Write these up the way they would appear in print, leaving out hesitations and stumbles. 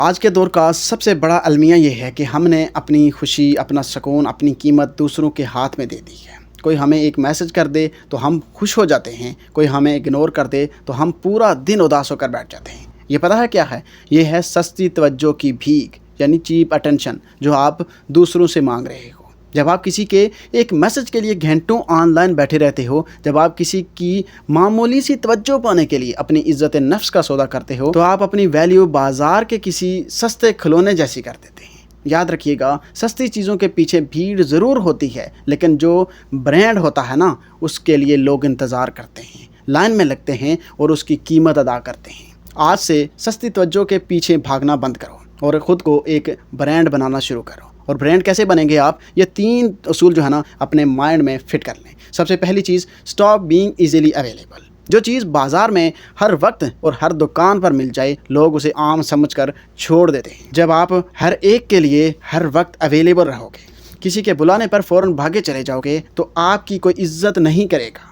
آج کے دور کا سب سے بڑا المیہ یہ ہے کہ ہم نے اپنی خوشی، اپنا سکون، اپنی قیمت دوسروں کے ہاتھ میں دے دی ہے۔ کوئی ہمیں ایک میسج کر دے تو ہم خوش ہو جاتے ہیں، کوئی ہمیں اگنور کر دے تو ہم پورا دن اداس ہو کر بیٹھ جاتے ہیں۔ یہ پتہ ہے کیا ہے؟ یہ ہے سستی توجہ کی بھیک، یعنی چیپ اٹینشن جو آپ دوسروں سے مانگ رہے ہو۔ جب آپ کسی کے ایک میسج کے لیے گھنٹوں آن لائن بیٹھے رہتے ہو، جب آپ کسی کی معمولی سی توجہ پانے کے لیے اپنی عزت نفس کا سودا کرتے ہو، تو آپ اپنی ویلیو بازار کے کسی سستے کھلونے جیسی کر دیتے ہیں۔ یاد رکھیے گا، سستی چیزوں کے پیچھے بھیڑ ضرور ہوتی ہے، لیکن جو برانڈ ہوتا ہے نا، اس کے لیے لوگ انتظار کرتے ہیں، لائن میں لگتے ہیں اور اس کی قیمت ادا کرتے ہیں۔ آج سے سستی توجہ کے پیچھے بھاگنا بند کرو اور خود کو ایک برانڈ بنانا شروع کرو۔ اور برانڈ کیسے بنیں گے آپ؟ یہ 3 اصول جو ہے نا اپنے مائنڈ میں فٹ کر لیں۔ سب سے پہلی چیز، اسٹاپ بینگ ایزیلی اویلیبل۔ جو چیز بازار میں ہر وقت اور ہر دکان پر مل جائے، لوگ اسے عام سمجھ کر چھوڑ دیتے ہیں۔ جب آپ ہر ایک کے لیے ہر وقت اویلیبل رہو گے، کسی کے بلانے پر فوراً بھاگے چلے جاؤ گے، تو آپ کی کوئی عزت نہیں کرے گا۔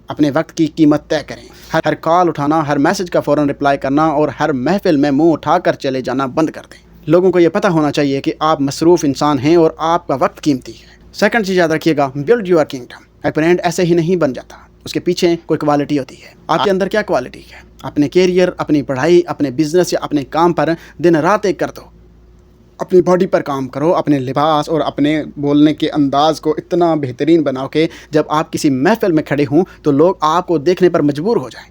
اپنے وقت کی قیمت طے کریں۔ ہر کال اٹھانا، ہر میسج کا فوراً رپلائی کرنا اور ہر محفل میں منہ اٹھا کر چلے جانا بند کر دیں۔ لوگوں کو یہ پتہ ہونا چاہیے کہ آپ مصروف انسان ہیں اور آپ کا وقت قیمتی ہے۔ سیکنڈ چیز یاد رکھیے گا، بلڈ یور کنگڈم۔ ایک برانڈ ایسے ہی نہیں بن جاتا، اس کے پیچھے کوئی کوالٹی ہوتی ہے۔ آپ کے اندر کیا کوالٹی ہے؟ اپنے کیریئر، اپنی پڑھائی، اپنے بزنس یا اپنے کام پر دن رات ایک کر دو۔ اپنی باڈی پر کام کرو، اپنے لباس اور اپنے بولنے کے انداز کو اتنا بہترین بناؤ کہ جب آپ کسی محفل میں کھڑے ہوں تو لوگ آپ کو دیکھنے پر مجبور ہو جائیں۔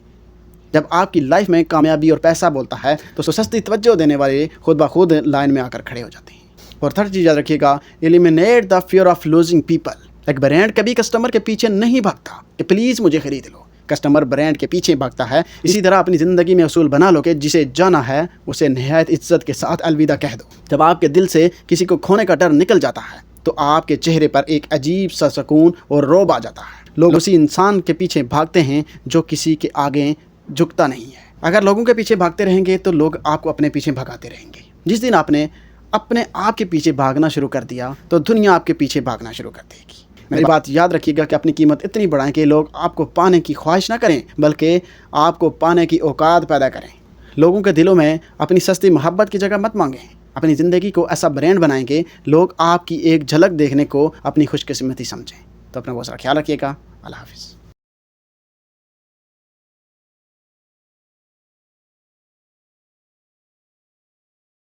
جب آپ کی لائف میں کامیابی اور پیسہ بولتا ہے تو سستی توجہ دینے والے خود بخود لائن میں آ کر کھڑے ہو جاتے ہیں۔ اور تھرڈ چیز یاد رکھیے گا، eliminate the fear of losing people. ایک برانڈ کبھی کسٹمر کے پیچھے نہیں بھاگتا کہ پلیز مجھے خرید لو، کسٹمر برانڈ کے پیچھے بھاگتا ہے۔ اسی طرح اپنی زندگی میں اصول بنا لو کہ جسے جانا ہے اسے نہایت عزت کے ساتھ الوداع کہہ دو۔ جب آپ کے دل سے کسی کو کھونے کا ڈر نکل جاتا ہے تو آپ کے چہرے پر ایک عجیب سا سکون اور رعب آ جاتا ہے۔ لوگ اسی انسان کے پیچھے بھاگتے ہیں جو کسی کے آگے جھکتا نہیں ہے۔ اگر لوگوں کے پیچھے بھاگتے رہیں گے تو لوگ آپ کو اپنے پیچھے بھگاتے رہیں گے۔ جس دن آپ نے اپنے آپ کے پیچھے بھاگنا شروع کر دیا تو دنیا آپ کے پیچھے بھاگنا شروع کر دے گی۔ میری بات یاد رکھیے گا کہ اپنی قیمت اتنی بڑھائیں کہ لوگ آپ کو پانے کی خواہش نہ کریں، بلکہ آپ کو پانے کی اوقات پیدا کریں۔ لوگوں کے دلوں میں اپنی سستی محبت کی جگہ مت مانگیں۔ اپنی زندگی کو ایسا برانڈ بنائیں کہ لوگ آپ کی ایک جھلک دیکھنے کو اپنی خوش قسمتی سمجھیں۔ تو اپنا بہت سارا خیال رکھیے گا۔ اللہ حافظ۔